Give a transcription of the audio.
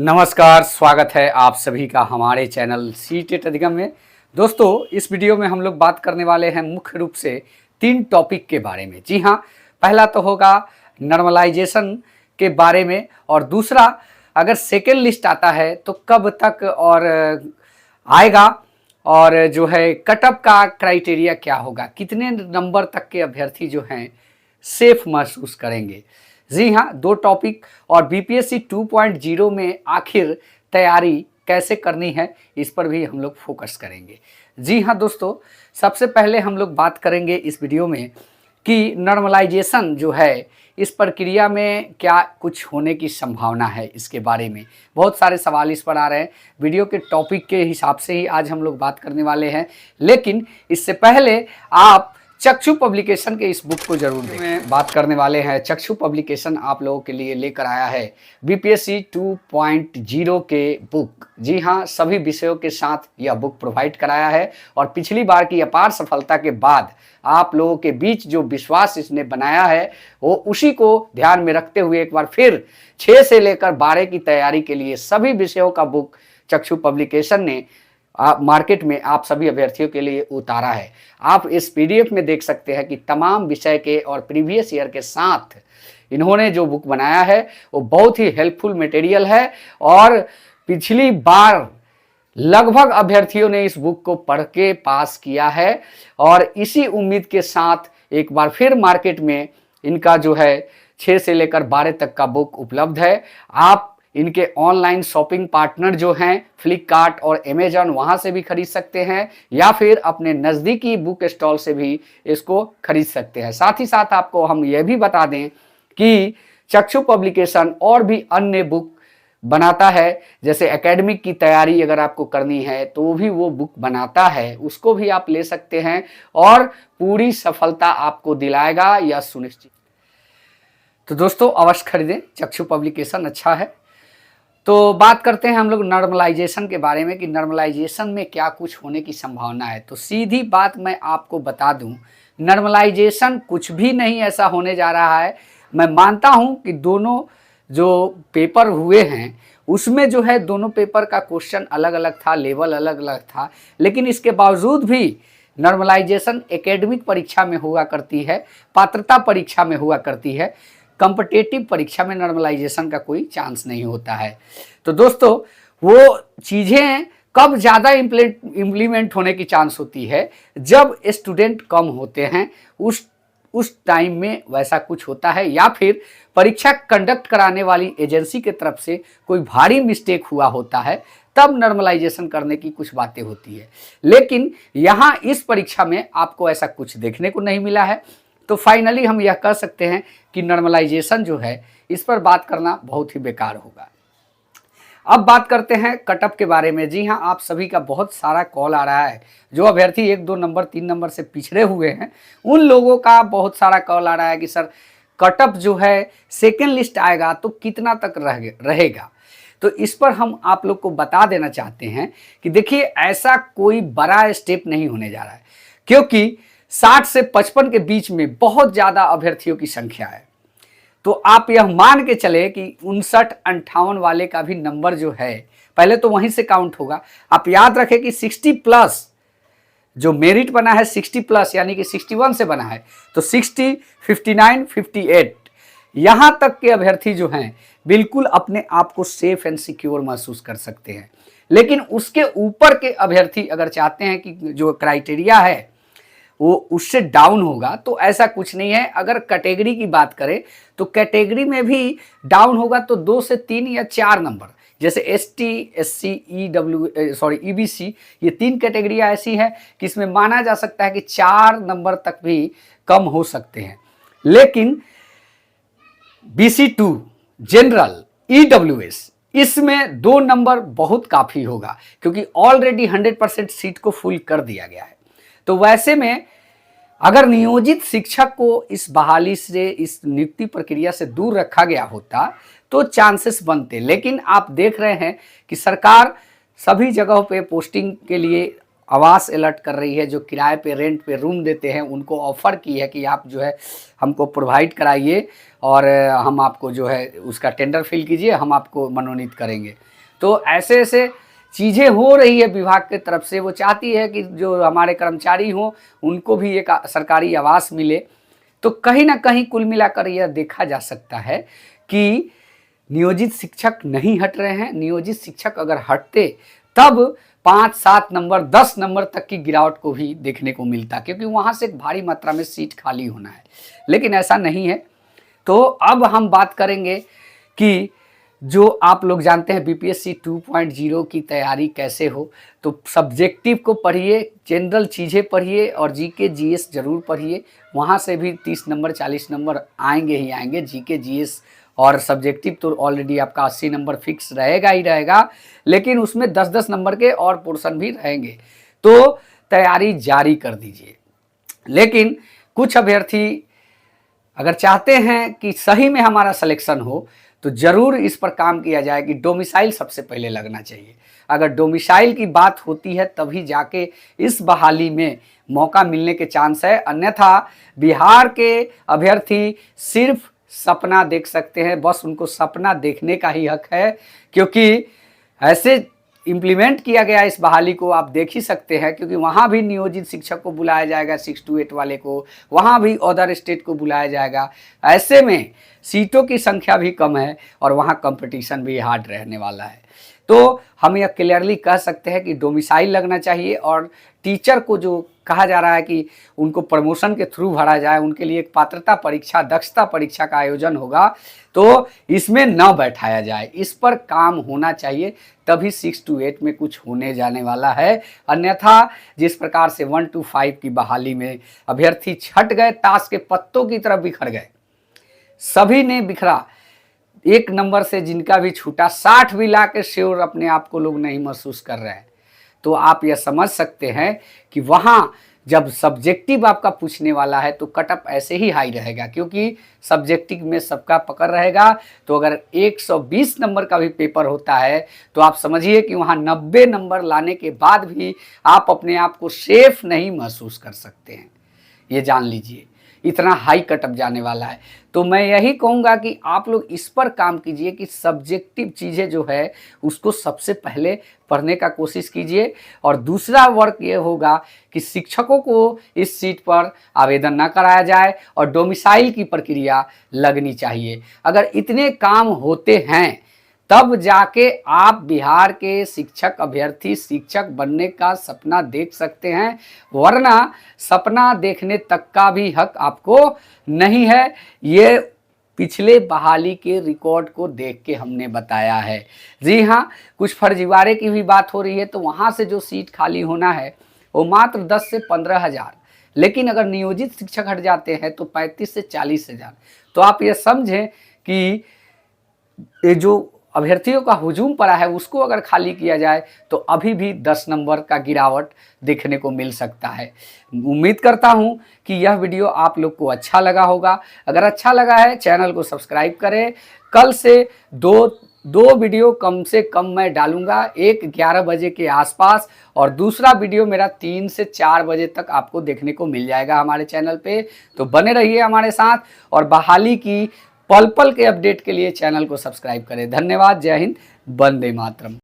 नमस्कार, स्वागत है आप सभी का हमारे चैनल सीटेट अधिगम में। दोस्तों, इस वीडियो में हम लोग बात करने वाले हैं मुख्य रूप से 3 टॉपिक के बारे में। जी हाँ, पहला तो होगा नॉर्मलाइजेशन के बारे में और दूसरा अगर सेकेंड लिस्ट आता है तो कब तक और आएगा और जो है कटअप का क्राइटेरिया क्या होगा, कितने नंबर तक के अभ्यर्थी जो हैं सेफ महसूस करेंगे। जी हाँ, 2 टॉपिक और बीपीएससी 2.0 में आखिर तैयारी कैसे करनी है इस पर भी हम लोग फोकस करेंगे। जी हाँ दोस्तों, सबसे पहले हम लोग बात करेंगे इस वीडियो में कि नॉर्मलाइजेशन जो है इस प्रक्रिया में क्या कुछ होने की संभावना है। इसके बारे में बहुत सारे सवाल इस पर आ रहे हैं। वीडियो के टॉपिक के हिसाब से ही आज हम लोग बात करने वाले हैं, लेकिन इससे पहले आप चक्षु पब्लिकेशन के इस बुक को जरूर देखें। बात करने वाले हैं चक्षु पब्लिकेशन आप लोगों के लिए लेकर आया है बीपीएससी 2.0 के बुक। जी हाँ, सभी विषयों के साथ यह बुक प्रोवाइड कराया है और पिछली बार की अपार सफलता के बाद आप लोगों के बीच जो विश्वास इसने बनाया है वो उसी को ध्यान में रखते हुए एक बार फिर 6 से लेकर 12 की तैयारी के लिए सभी विषयों का बुक चक्षु पब्लिकेशन ने मार्केट में आप सभी अभ्यर्थियों के लिए उतारा है। आप इस पीडीएफ में देख सकते हैं कि तमाम विषय के और प्रीवियस ईयर के साथ इन्होंने जो बुक बनाया है वो बहुत ही हेल्पफुल मटेरियल है और पिछली बार लगभग अभ्यर्थियों ने इस बुक को पढ़ के पास किया है और इसी उम्मीद के साथ एक बार फिर मार्केट में इनका जो है 6 से लेकर 12 तक का बुक उपलब्ध है। आप इनके ऑनलाइन शॉपिंग पार्टनर जो हैं फ्लिपकार्ट और अमेजॉन, वहां से भी खरीद सकते हैं या फिर अपने नज़दीकी बुक स्टॉल से भी इसको खरीद सकते हैं। साथ ही साथ आपको हम यह भी बता दें कि चक्षु पब्लिकेशन और भी अन्य बुक बनाता है, जैसे एकेडमिक की तैयारी अगर आपको करनी है तो भी वो बुक बनाता है, उसको भी आप ले सकते हैं और पूरी सफलता आपको दिलाएगा यह सुनिश्चित। तो दोस्तों अवश्य खरीदें, चक्षु पब्लिकेशन अच्छा है। तो बात करते हैं हम लोग नॉर्मलाइजेशन के बारे में कि नॉर्मलाइजेशन में क्या कुछ होने की संभावना है। तो सीधी बात मैं आपको बता दूं, नॉर्मलाइजेशन कुछ भी नहीं ऐसा होने जा रहा है। मैं मानता हूं कि दोनों जो पेपर हुए हैं उसमें जो है दोनों पेपर का क्वेश्चन अलग अलग था, लेवल अलग अलग था, लेकिन इसके बावजूद भी नॉर्मलाइजेशन एकेडमिक परीक्षा में हुआ करती है, पात्रता परीक्षा में हुआ करती है, कॉम्पिटिटिव परीक्षा में नॉर्मलाइजेशन का कोई चांस नहीं होता है। तो दोस्तों वो चीज़ें कब ज़्यादा इम्प्लीमेंट होने की चांस होती है, जब स्टूडेंट कम होते हैं उस टाइम में वैसा कुछ होता है, या फिर परीक्षा कंडक्ट कराने वाली एजेंसी की तरफ से कोई भारी मिस्टेक हुआ होता है, तब नॉर्मलाइजेशन करने की कुछ बातें होती है। लेकिन यहाँ इस परीक्षा में आपको ऐसा कुछ देखने को नहीं मिला है। तो फाइनली हम यह कह सकते हैं कि नॉर्मलाइजेशन जो है इस पर बात करना बहुत ही बेकार होगा। अब बात करते हैं कटअप के बारे में। जी हाँ, आप सभी का बहुत सारा कॉल आ रहा है। जो अभ्यर्थी 1-2 नंबर 3 नंबर से पिछड़े हुए हैं उन लोगों का बहुत सारा कॉल आ रहा है कि सर कटअप जो है सेकेंड लिस्ट आएगा तो कितना तक रहेगा। तो इस पर हम आप लोग को बता देना चाहते हैं कि देखिए ऐसा कोई बड़ा स्टेप नहीं होने जा रहा है, क्योंकि 60 से 55 के बीच में बहुत ज़्यादा अभ्यर्थियों की संख्या है। तो आप यह मान के चले कि 59-58 वाले का भी नंबर जो है पहले तो वहीं से काउंट होगा। आप याद रखें कि 60 प्लस जो मेरिट बना है 60 प्लस यानी कि 61 से बना है, तो 60, 59, 58 यहाँ तक के अभ्यर्थी जो हैं बिल्कुल अपने आप को सेफ एंड सिक्योर महसूस कर सकते हैं। लेकिन उसके ऊपर के अभ्यर्थी अगर चाहते हैं कि जो क्राइटेरिया है वो उससे डाउन होगा, तो ऐसा कुछ नहीं है। अगर कैटेगरी की बात करें तो कैटेगरी में भी डाउन होगा तो 2 से 3 या 4 नंबर, जैसे ST, SC, EBC, ये 3 कैटेगरियाँ ऐसी हैं कि इसमें माना जा सकता है कि 4 नंबर तक भी कम हो सकते हैं। लेकिन BC2 जनरल EWS इसमें 2 नंबर बहुत काफ़ी होगा, क्योंकि ऑलरेडी 100% सीट को फुल कर दिया गया है। तो वैसे में अगर नियोजित शिक्षक को इस बहाली से, इस नियुक्ति प्रक्रिया से दूर रखा गया होता तो चांसेस बनते। लेकिन आप देख रहे हैं कि सरकार सभी जगहों पे पोस्टिंग के लिए आवास अलर्ट कर रही है, जो किराए पे रेंट पे रूम देते हैं उनको ऑफ़र की है कि आप जो है हमको प्रोवाइड कराइए और हम आपको जो है उसका टेंडर फिल कीजिए, हम आपको मनोनीत करेंगे। तो ऐसे ऐसे चीज़ें हो रही है विभाग की तरफ से। वो चाहती है कि जो हमारे कर्मचारी हों उनको भी एक सरकारी आवास मिले। तो कहीं ना कहीं कुल मिलाकर यह देखा जा सकता है कि नियोजित शिक्षक नहीं हट रहे हैं। नियोजित शिक्षक अगर हटते तब 5-7 नंबर 10 नंबर तक की गिरावट को भी देखने को मिलता, क्योंकि वहाँ से एक भारी मात्रा में सीट खाली होना है, लेकिन ऐसा नहीं है। तो अब हम बात करेंगे कि जो आप लोग जानते हैं बीपीएससी 2.0 की तैयारी कैसे हो। तो सब्जेक्टिव को पढ़िए, जनरल चीज़ें पढ़िए और जीके जीएस जरूर पढ़िए। वहाँ से भी 30 नंबर 40 नंबर आएंगे ही आएंगे। जीके जीएस और सब्जेक्टिव तो ऑलरेडी आपका 80 नंबर फिक्स रहेगा ही रहेगा, लेकिन उसमें 10-10 नंबर के और पोर्शन भी रहेंगे। तो तैयारी जारी कर दीजिए। लेकिन कुछ अभ्यर्थी अगर चाहते हैं कि सही में हमारा सिलेक्शन हो तो ज़रूर इस पर काम किया जाए कि डोमिसाइल सबसे पहले लगना चाहिए। अगर डोमिसाइल की बात होती है तभी जाके इस बहाली में मौका मिलने के चांस है, अन्यथा बिहार के अभ्यर्थी सिर्फ सपना देख सकते हैं। बस उनको सपना देखने का ही हक है, क्योंकि ऐसे इम्प्लीमेंट किया गया इस बहाली को, आप देख ही सकते हैं। क्योंकि वहाँ भी नियोजित शिक्षक को बुलाया जाएगा 6 to 8 वाले को, वहाँ भी अदर स्टेट को बुलाया जाएगा। ऐसे में सीटों की संख्या भी कम है और वहाँ कंपटीशन भी हार्ड रहने वाला है। तो हम यह क्लियरली कह सकते हैं कि डोमिसाइल लगना चाहिए। और टीचर को जो कहा जा रहा है कि उनको प्रमोशन के थ्रू भरा जाए, उनके लिए एक पात्रता परीक्षा, दक्षता परीक्षा का आयोजन होगा, तो इसमें न बैठाया जाए। इस पर काम होना चाहिए, तभी 6 to 8 में कुछ होने जाने वाला है। अन्यथा जिस प्रकार से 1 to 5 की बहाली में अभ्यर्थी छट गए, ताश के पत्तों की तरफ बिखर गए, सभी ने बिखरा। 1 नंबर से जिनका भी छूटा 60 भी ला के श्योर अपने आप को लोग नहीं महसूस कर रहे हैं। तो आप यह समझ सकते हैं कि वहाँ जब सब्जेक्टिव आपका पूछने वाला है तो कटअप ऐसे ही हाई रहेगा, क्योंकि सब्जेक्टिव में सबका पकड़ रहेगा। तो अगर 120 नंबर का भी पेपर होता है तो आप समझिए कि वहाँ 90 नंबर लाने के बाद भी आप अपने आप को सेफ नहीं महसूस कर सकते हैं। ये जान लीजिए, इतना हाई कटअप जाने वाला है। तो मैं यही कहूँगा कि आप लोग इस पर काम कीजिए कि सब्जेक्टिव चीज़ें जो है उसको सबसे पहले पढ़ने का कोशिश कीजिए। और दूसरा वर्क ये होगा कि शिक्षकों को इस सीट पर आवेदन ना कराया जाए और डोमिसाइल की प्रक्रिया लगनी चाहिए। अगर इतने काम होते हैं तब जाके आप बिहार के शिक्षक अभ्यर्थी शिक्षक बनने का सपना देख सकते हैं, वरना सपना देखने तक का भी हक आपको नहीं है। ये पिछले बहाली के रिकॉर्ड को देख के हमने बताया है। जी हाँ, कुछ फर्जीवाड़े की भी बात हो रही है, तो वहाँ से जो सीट खाली होना है वो मात्र 10 से 15 हज़ार, लेकिन अगर नियोजित शिक्षक हट जाते हैं तो 35 से 40 हज़ार। तो आप ये समझें कि ये जो अभ्यर्थियों का हुजूम पड़ा है उसको अगर खाली किया जाए तो अभी भी 10 नंबर का गिरावट देखने को मिल सकता है। उम्मीद करता हूं कि यह वीडियो आप लोग को अच्छा लगा होगा। अगर अच्छा लगा है चैनल को सब्सक्राइब करें। कल से दो वीडियो कम से कम मैं डालूंगा, एक 11 बजे के आसपास और दूसरा वीडियो मेरा 3 से 4 बजे तक आपको देखने को मिल जाएगा हमारे चैनल पे। तो बने रहिए हमारे साथ और बहाली की पल पल के अपडेट के लिए चैनल को सब्सक्राइब करें। धन्यवाद। जय हिंद। वंदे मातरम।